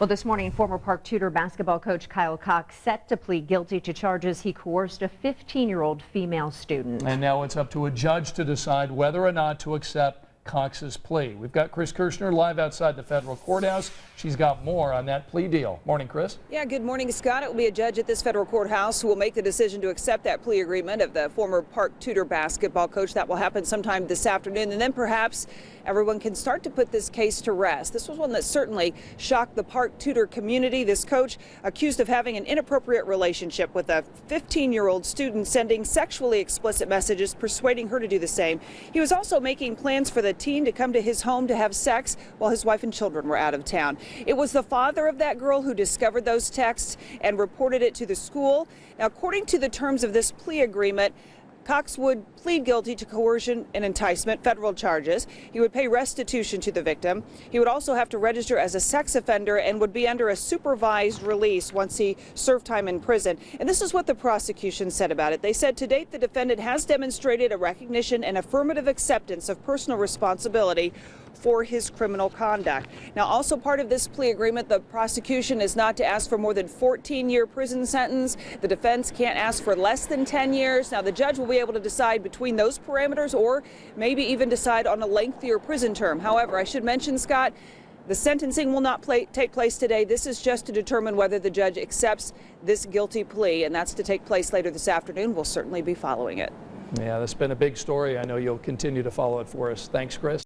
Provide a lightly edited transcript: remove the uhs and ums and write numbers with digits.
Well, this morning, former Park Tudor basketball coach Kyle Cox set to plead guilty to charges he coerced a 15-year-old female student. And now it's up to a judge to decide whether or not to accept Cox's plea. We've got Chris Kirshner live outside the federal courthouse. She's got more on that plea deal. Morning, Chris. Yeah, good morning, Scott. It will be a judge at this federal courthouse who will make the decision to accept that plea agreement of the former Park Tudor basketball coach. That will happen sometime this afternoon, and then perhaps everyone can start to put this case to rest. This was one that certainly shocked the Park Tudor community. This coach accused of having an inappropriate relationship with a 15-year-old student, sending sexually explicit messages, persuading her to do the same. He was also making plans for the teen to come to his home to have sex while his wife and children were out of town. It was the father of that girl who discovered those texts and reported it to the school. Now, according to the terms of this plea agreement, Cox would plead guilty to coercion and enticement, federal charges. He would pay restitution to the victim. He would also have to register as a sex offender and would be under a supervised release once he served time in prison. And this is what the prosecution said about it. They said to date, the defendant has demonstrated a recognition and affirmative acceptance of personal responsibility for his criminal conduct. Now, also part of this plea agreement, the prosecution is not to ask for more than 14-year prison sentence. The defense can't ask for less than 10 years. Now, the judge will be able to decide between those parameters or maybe even decide on a lengthier prison term. However, I should mention, Scott, the sentencing will not take place today. This is just to determine whether the judge accepts this guilty plea, and that's to take place later this afternoon. We'll certainly be following it. Yeah, that's been a big story. I know you'll continue to follow it for us. Thanks, Chris.